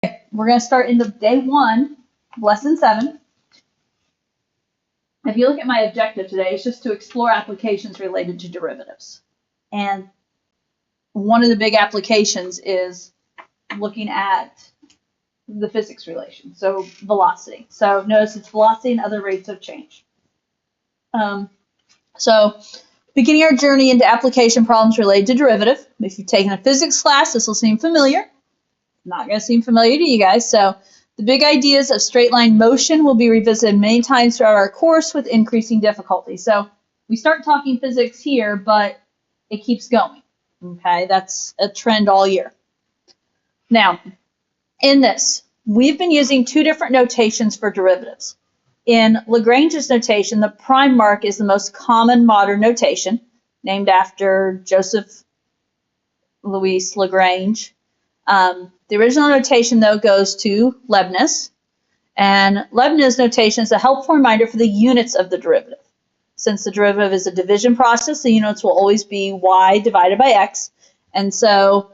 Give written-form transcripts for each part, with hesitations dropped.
We're going to start into day 1, lesson 7. If you look at my objective today, it's just to explore applications related to derivatives. And one of the big applications is looking at the physics relation, so velocity. So notice it's velocity and other rates of change. So beginning our journey into application problems related to derivative. If you've taken a physics class, this will seem familiar. Not going to seem familiar to you guys. So the big ideas of straight line motion will be revisited many times throughout our course with increasing difficulty. So we start talking physics here, but it keeps going. Okay, that's a trend all year. Now, in this, we've been using 2 different notations for derivatives. In Lagrange's notation, the prime mark is the most common modern notation, named after Joseph Louis Lagrange. The original notation, though, goes to Leibniz, and Leibniz notation is a helpful reminder for the units of the derivative. Since the derivative is a division process, the units will always be y divided by x, and so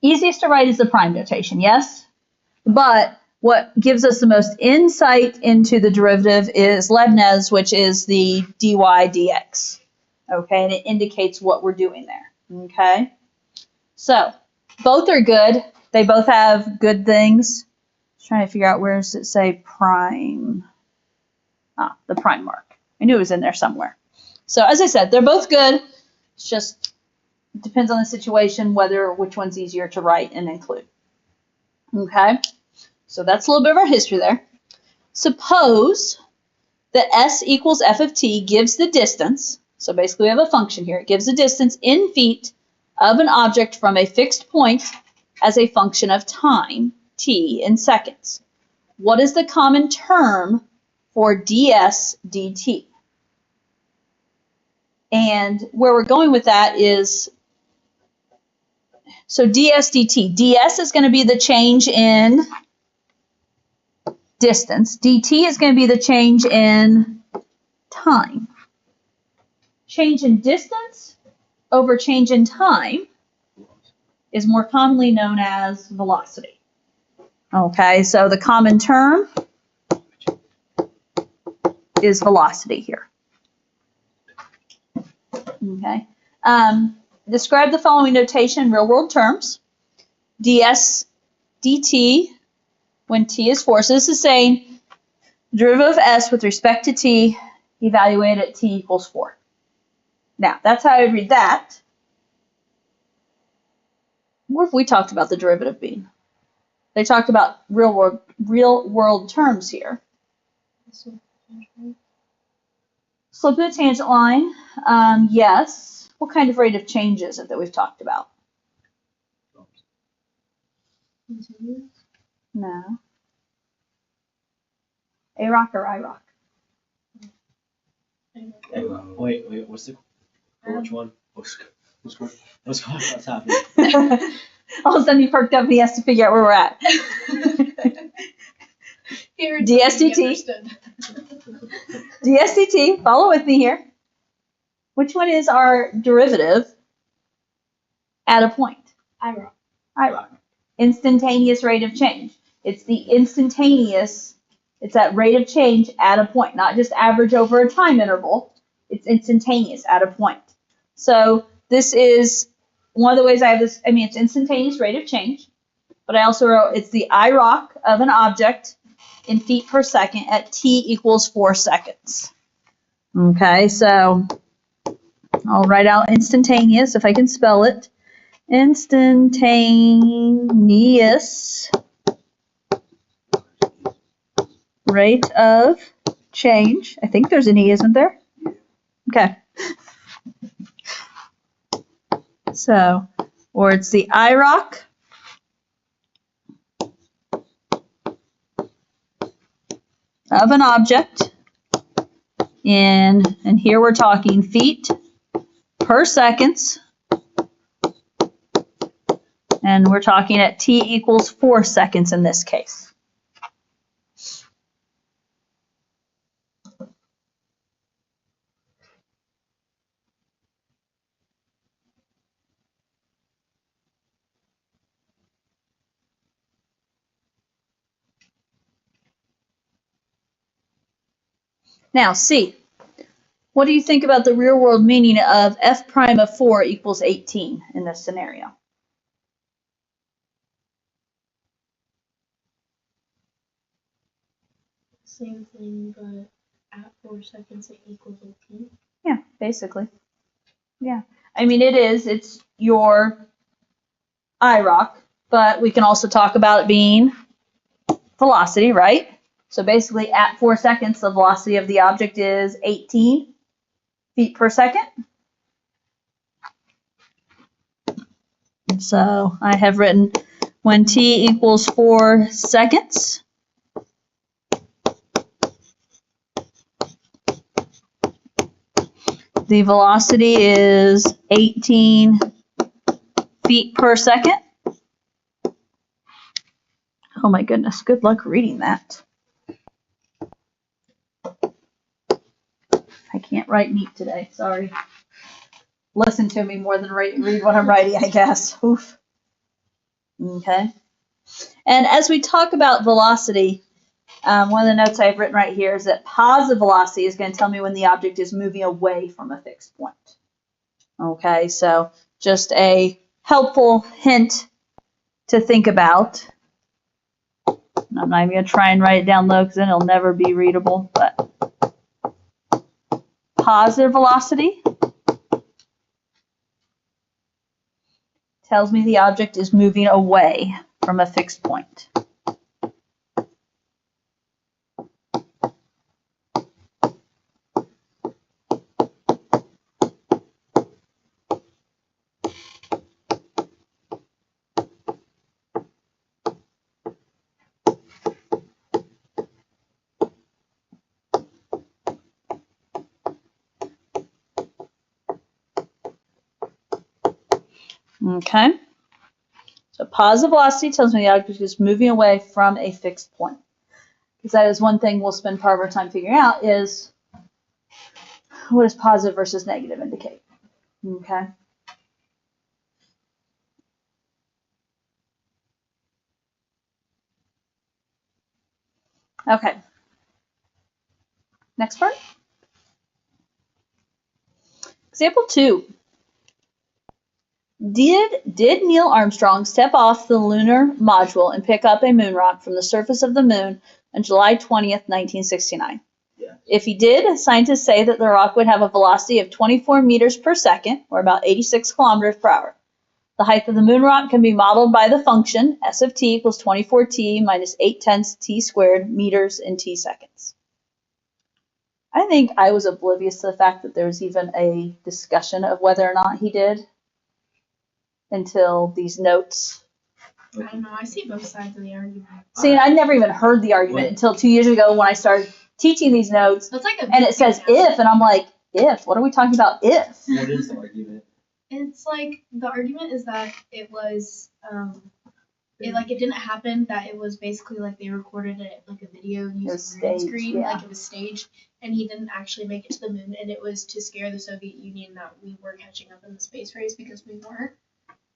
easiest to write is the prime notation, yes? But what gives us the most insight into the derivative is Leibniz, which is the dy dx, okay? And it indicates what we're doing there, okay? So both are good. They both have good things. Just trying to figure out where does it say prime. The prime mark. I knew it was in there somewhere. So as I said, they're both good. It's just depends on the situation which one's easier to write and include. Okay, so that's a little bit of our history there. Suppose that s equals f of t gives the distance. So basically we have a function here. It gives the distance in feet of an object from a fixed point as a function of time, t, in seconds. What is the common term for ds dt? And where we're going with that is, so ds dt. ds is going to be the change in distance. dt is going to be the change in time. Change in distance over change in time is more commonly known as velocity. Okay, so the common term is velocity here. Okay, describe the following notation in real-world terms. ds dt when t is 4. So this is saying derivative of s with respect to t evaluated at t equals 4. Now, that's how I would read that. What if we talked about the derivative being? They talked about real world terms here. Slope of the tangent line, yes. What kind of rate of change is it that we've talked about? No. AROC or IROC? Wait, what's the, which one? What's happening? All of a sudden he perked up and he has to figure out where we're at. DSDT. DSDT, follow with me here. Which one is our derivative at a point? IROC. IROC. Instantaneous rate of change. It's the instantaneous, it's that rate of change at a point, not just average over a time interval. It's instantaneous at a point. So this is one of the ways I have this, it's instantaneous rate of change, but I also wrote it's the IROC of an object in feet per second at t equals 4 seconds. Okay, so I'll write out instantaneous if I can spell it. Instantaneous rate of change. I think there's an E, isn't there? Okay. So, or it's the IROC of an object in, and here we're talking feet per seconds, and we're talking at t equals 4 seconds in this case. Now, C. What do you think about the real world meaning of f prime of 4 equals 18 in this scenario? Same thing, but at 4 seconds it equals 18. Yeah, basically. Yeah. I mean, it's your IROC, but we can also talk about it being velocity, right? So basically, at 4 seconds, the velocity of the object is 18 feet per second. So I have written when t equals 4 seconds, the velocity is 18 feet per second. Oh my goodness, good luck reading that. I can't write neat today, sorry. Listen to me more than read what I'm writing, I guess. Oof. Okay. And as we talk about velocity, one of the notes I've written right here is that positive velocity is going to tell me when the object is moving away from a fixed point. Okay, so just a helpful hint to think about. I'm not even going to try and write it down low because then it'll never be readable, but positive velocity tells me the object is moving away from a fixed point. Okay. So positive velocity tells me the object is moving away from a fixed point. Because that is one thing we'll spend part of our time figuring out is what does positive versus negative indicate? Okay. Okay. Next part. Example 2. Did Neil Armstrong step off the lunar module and pick up a moon rock from the surface of the moon on July 20th, 1969? Yeah. If he did, scientists say that the rock would have a velocity of 24 meters per second, or about 86 kilometers per hour. The height of the moon rock can be modeled by the function s of t equals 24t minus 8/10 t squared meters in t seconds. I think I was oblivious to the fact that there was even a discussion of whether or not he did until these notes. I don't know. I see both sides of the argument. See, I never even heard the argument until 2 years ago when I started teaching these notes, That's like and it says if, and I'm like, if? What are we talking about if? What is the argument? It's like the argument is that it was it didn't happen, that it was basically like they recorded it like a video using green staged, screen, yeah. like it was staged, and he didn't actually make it to the moon, and it was to scare the Soviet Union that we were catching up in the space race because we weren't.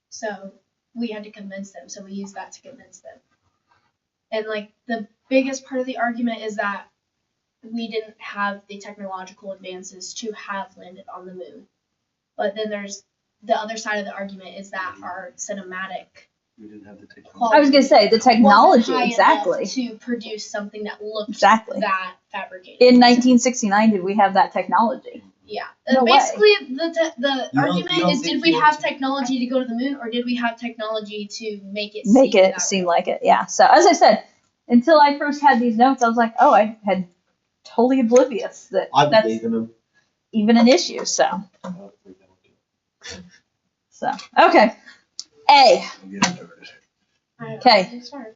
So we had to convince them, so we used that to convince them. And like the biggest part of the argument is that we didn't have the technological advances to have landed on the moon. But then there's the other side of the argument is that our cinematic We didn't have the technology. I was going to say, the technology, wasn't high exactly. enough to produce something that looked Exactly. that fabricated. In 1969, did we have that technology? Yeah. No Basically, the You argument don't is, think did we you- have technology to go to the moon, or did we have technology to make it Make seem it that seem way? like it, yeah. So as I said, until I first had these notes, I was like, oh, I had totally oblivious that I that's believe in him. even an issue. So I don't think that okay. A. would get into it. Okay. Sorry.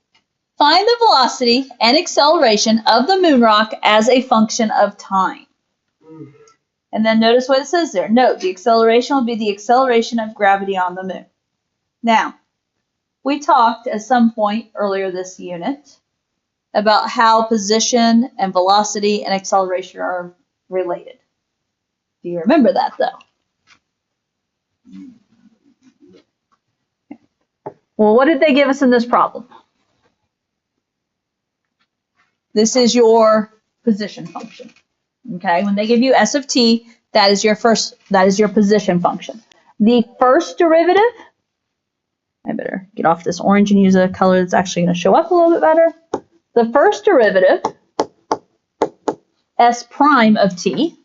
Find the velocity and acceleration of the moon rock as a function of time. And then notice what it says there. Note, the acceleration will be the acceleration of gravity on the moon. Now, we talked at some point earlier this unit about how position and velocity and acceleration are related. Do you remember that, though? Well, what did they give us in this problem? This is your position function. Okay, when they give you S of t, that is your position function. The first derivative, I better get off this orange and use a color that's actually going to show up a little bit better. The first derivative, S prime of t,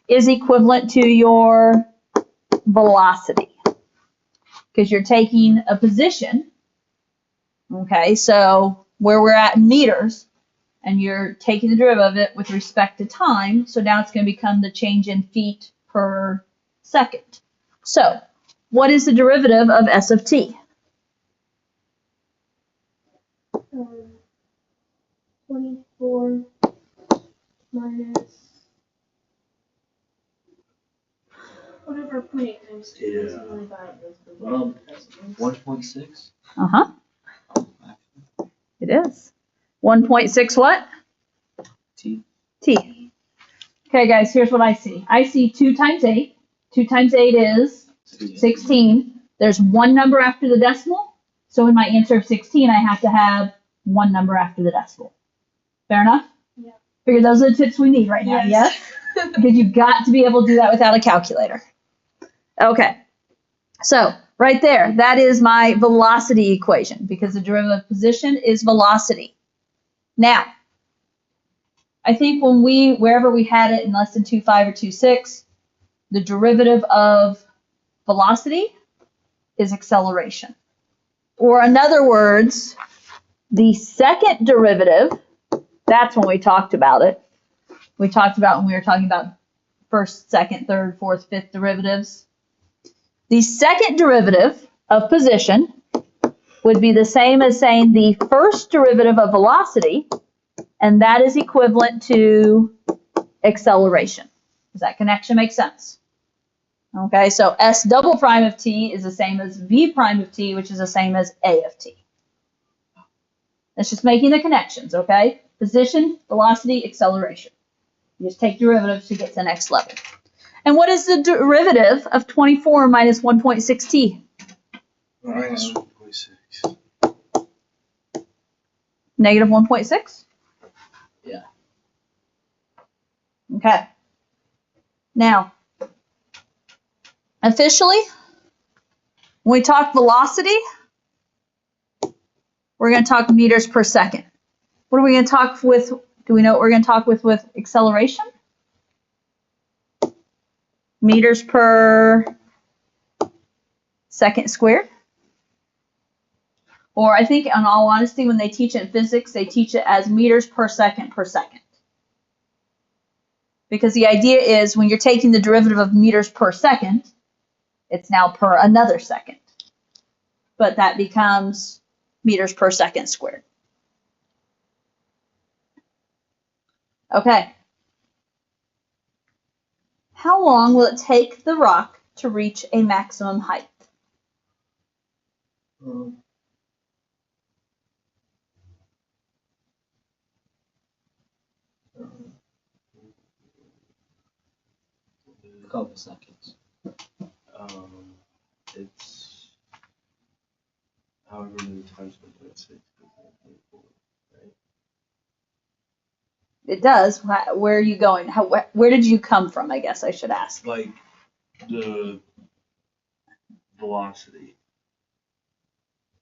is equivalent to your velocity because you're taking a position. Okay, so where we're at in meters, and you're taking the derivative of it with respect to time, so now it's going to become the change in feet per second. So, what is the derivative of S of t? 24 minus whatever 0.8 times 2 is Yeah. really bad. 1.6? Uh-huh, it is. 1.6 what? T. T. Okay, guys, here's what I see. I see 2 times 8. 2 times 8 is 16. There's one number after the decimal. So in my answer of 16, I have to have one number after the decimal. Fair enough? Yeah. Figure those are the tips we need right now, yes? Because you've got to be able to do that without a calculator. Okay. So right there, that is my velocity equation because the derivative of position is velocity. Now, I think wherever we had it in lesson 2.5 or 2.6, the derivative of velocity is acceleration. Or in other words, the second derivative, that's when we talked about it. We talked about when we were talking about first, second, third, fourth, fifth derivatives. The second derivative of position would be the same as saying the first derivative of velocity, and that is equivalent to acceleration. Does that connection make sense? Okay, so S double prime of t is the same as V prime of t, which is the same as A of t. That's just making the connections, okay? Position, velocity, acceleration. You just take derivatives to get to the next level. And what is the derivative of 24 minus 1.6t? Minus 1.6. Negative 1.6? Yeah. Okay. Now, officially, when we talk velocity, we're going to talk meters per second. What are we going to talk with? Do we know what we're going to talk with acceleration? Meters per second squared. Or I think, in all honesty, when they teach it in physics, they teach it as meters per second per second. Because the idea is when you're taking the derivative of meters per second, it's now per another second. But that becomes meters per second squared. Okay. How long will it take the rock to reach a maximum height? A couple seconds. It's however many times 1.6. Right? It does. Where are you going? Where did you come from, I guess I should ask. Like the velocity.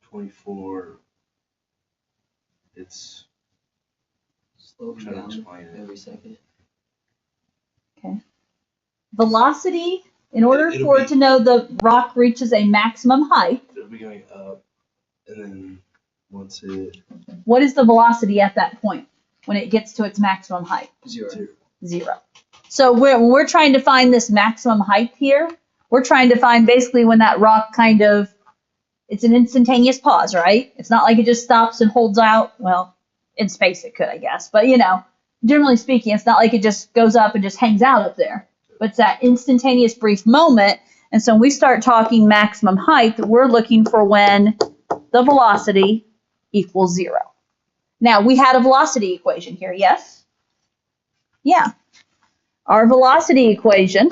24. It's Slow trying to down explain it. every second. Velocity, in order It'll for be- it to know the rock reaches a maximum height, It'll be going up, and then once it what is the velocity at that point when it gets to its maximum height? 0. 0. So when we're trying to find this maximum height here, we're trying to find basically when that rock it's an instantaneous pause, right? It's not like it just stops and holds out. Well, in space it could, I guess. But, generally speaking, it's not like it just goes up and just hangs out up there. But it's that instantaneous brief moment. And so when we start talking maximum height, we're looking for when the velocity equals 0. Now, we had a velocity equation here, yes? Yeah. Our velocity equation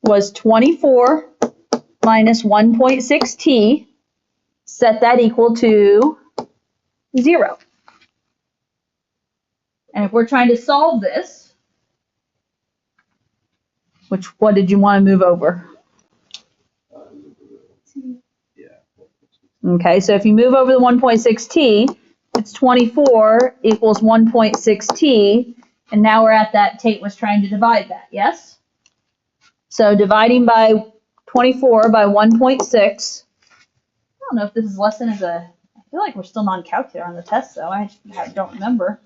was 24 minus 1.6t. Set that equal to 0. And if we're trying to solve this, What did you want to move over? Yeah. Okay, so if you move over the 1.6t, it's 24 equals 1.6t, and now we're at that Tate was trying to divide that, yes? So dividing by 24 by 1.6, I don't know if this is lesson as a, I feel like we're still non-calculator on the test though, I don't remember.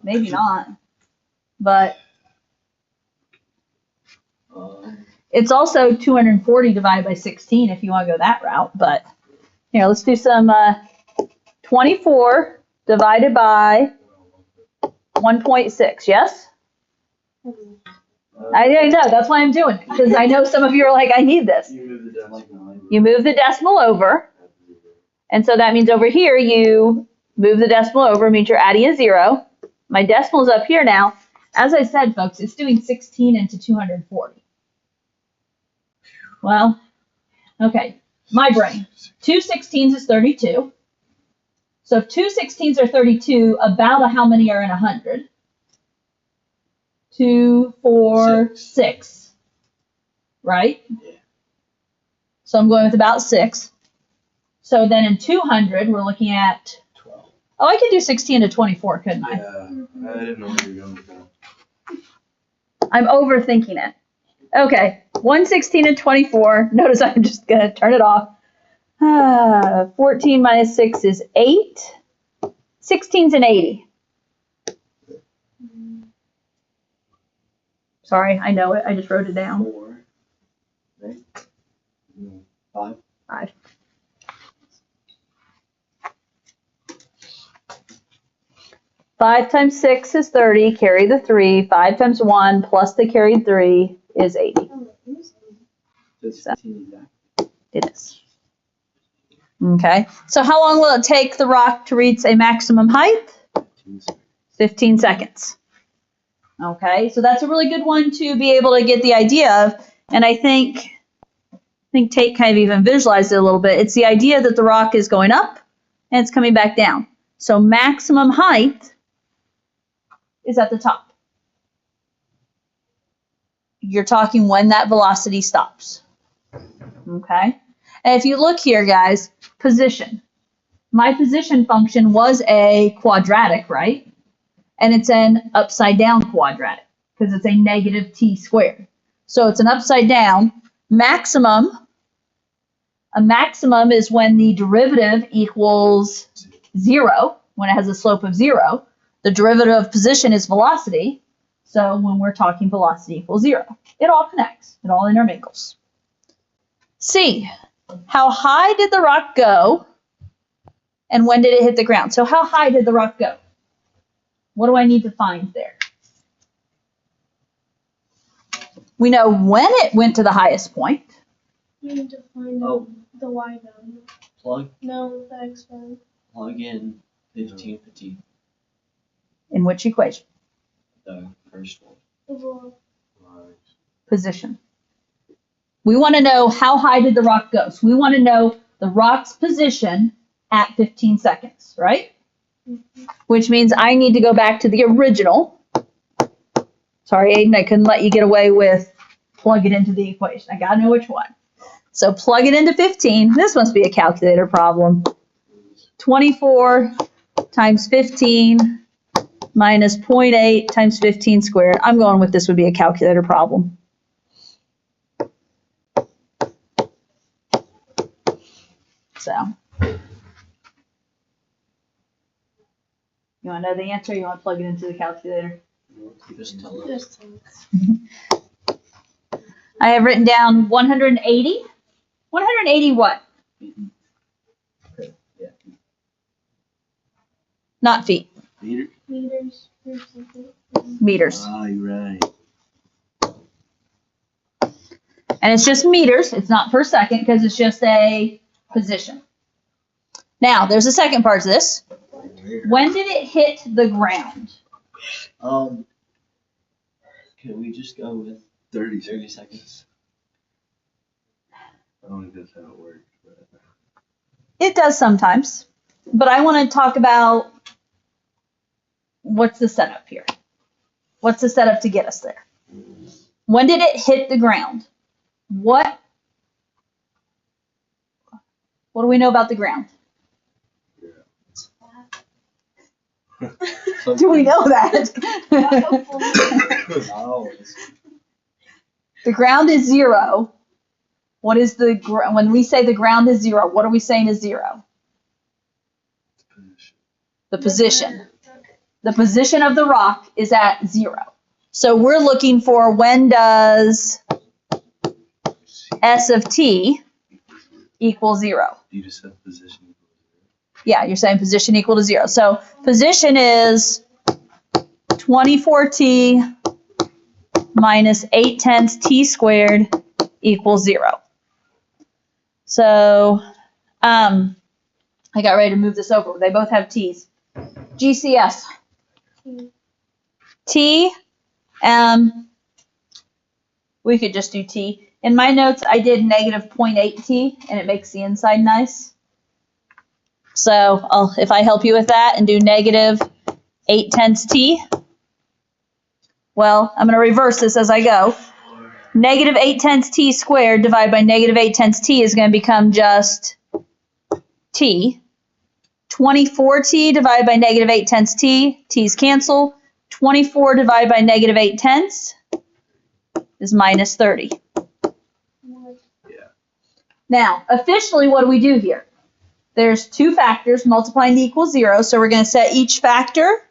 Maybe not, but it's also 240 divided by 16 if you want to go that route, but here, let's do some 24 divided by 1.6, yes? I know, that's why I'm doing it, because I know some of you are like, I need this. You move the decimal. You move the decimal over, and so that means over here you move the decimal over, means you're adding a 0. My decimal's up here now. As I said, folks, it's doing 16 into 240. Well, okay, my brain. 2 16s is 32. So if 2 16s are 32, about how many are in 100? 2, 4, 6. Right? Yeah. So I'm going with about 6. So then in 200, we're looking at, 12. oh, I could do 16 to 24, couldn't I? Yeah, I didn't know where you were going with that. I'm overthinking it. Okay, 116 and 24. Notice I'm just going to turn it off. 14 minus 6 is 8. 16's an 80. Sorry, I know it. I just wrote it down. 4, right? No. 5. 5. Five times 6 is 30, carry the 3. 5 times 1 plus the carried 3 is 80. 15 exactly. It is. Okay, so how long will it take the rock to reach a maximum height? 15 seconds. Okay, so that's a really good one to be able to get the idea of, and I think Tate kind of even visualized it a little bit. It's the idea that the rock is going up and it's coming back down. So maximum height is at the top. You're talking when that velocity stops. Okay, and if you look here, guys, position. My position function was a quadratic, right? And it's an upside down quadratic because it's a negative t squared. So it's an upside down. Maximum, a maximum is when the derivative equals 0, when it has a slope of 0. The derivative of position is velocity. So when we're talking velocity equals 0, it all connects. It all intermingles. C, how high did the rock go and when did it hit the ground? So how high did the rock go? What do I need to find there? We know when it went to the highest point. You need to find the y value. Plug No, the x value. in 15 for t. In which equation? The first one. The roll. Position. We want to know how high did the rock go. So we want to know the rock's position at 15 seconds, right? Mm-hmm. Which means I need to go back to the original. Sorry, Aiden, I couldn't let you get away with plug it into the equation. I got to know which one. So plug it into 15. This must be a calculator problem. 24 times 15 minus 0.8 times 15 squared. I'm going with this would be a calculator problem. So, you want to know the answer? You want to plug it into the calculator? Just tell us. Just I have written down 180. 180 what? Yeah. Not feet, Meter? meters or something. meters. Ah, you're right. And it's just meters. It's not per second because it's just a position. Now, there's a second part to this. When did it hit the ground? Can we just go with 30 30 seconds. seconds? I don't think that's how it works. But It does sometimes. But I want to talk about what's the setup here. What's the setup to get us there? When did it hit the ground? What do we know about the ground? It's flat. Do we know that? Hopefully. Not always. The ground is 0. What is when we say the ground is 0, what are we saying is 0? Position. The position. The position of the rock is at 0. So we're looking for when does S of t equal 0? You just have position equals Yeah, you're saying position equal to 0. So position is 24t minus 8/10 t squared equals 0. So I got ready to move this over. They both have t's. GCS. T. We could just do t. In my notes, I did negative 0.8 t, and it makes the inside nice. So if I help you with that and do negative 8/10 t, well, I'm going to reverse this as I go. Negative 8/10 t squared divided by negative 8/10 t is going to become just t. 24t divided by negative 8/10 t, t's cancel. 24 divided by negative 8/10 is minus 30. Yeah. Now, officially, what do we do here? There's two factors multiplying to equal 0, so we're going to set each factor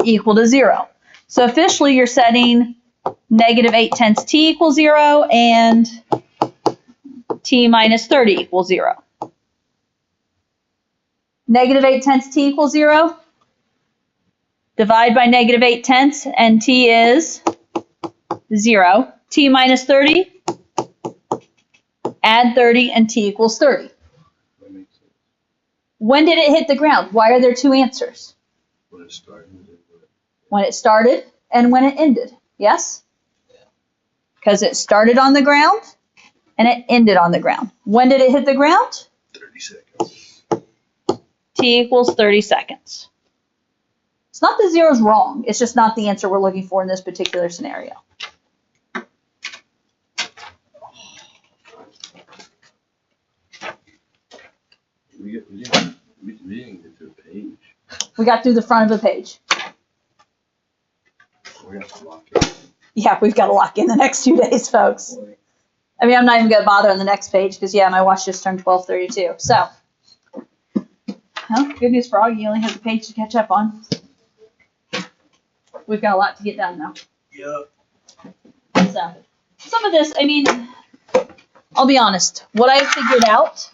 equal to 0. So officially, you're setting negative 8/10 t equals 0 and t minus 30 equals 0. Negative 8/10 t equals 0. Divide by negative 8/10 and t is 0. T minus 30. Add 30 and t equals 30. That makes sense. When did it hit the ground? Why are there two answers? When it started. When it started and when it ended. Yes? Because it started on the ground and it ended on the ground. When did it hit the ground? 30 seconds. T equals 30 seconds. It's not that 0 is wrong. It's just not the answer we're looking for in this particular scenario. We didn't get to a page. We got through the front of the page. We have to lock it. Yeah, we've got to lock in the next 2 days, folks. I mean, I'm not even going to bother on the next page because, yeah, my watch just turned 12:32. So, well, good news for Augie. He only has a page to catch up on. We've got a lot to get done, though. Yep. So, some of this, I mean, I'll be honest. What I figured out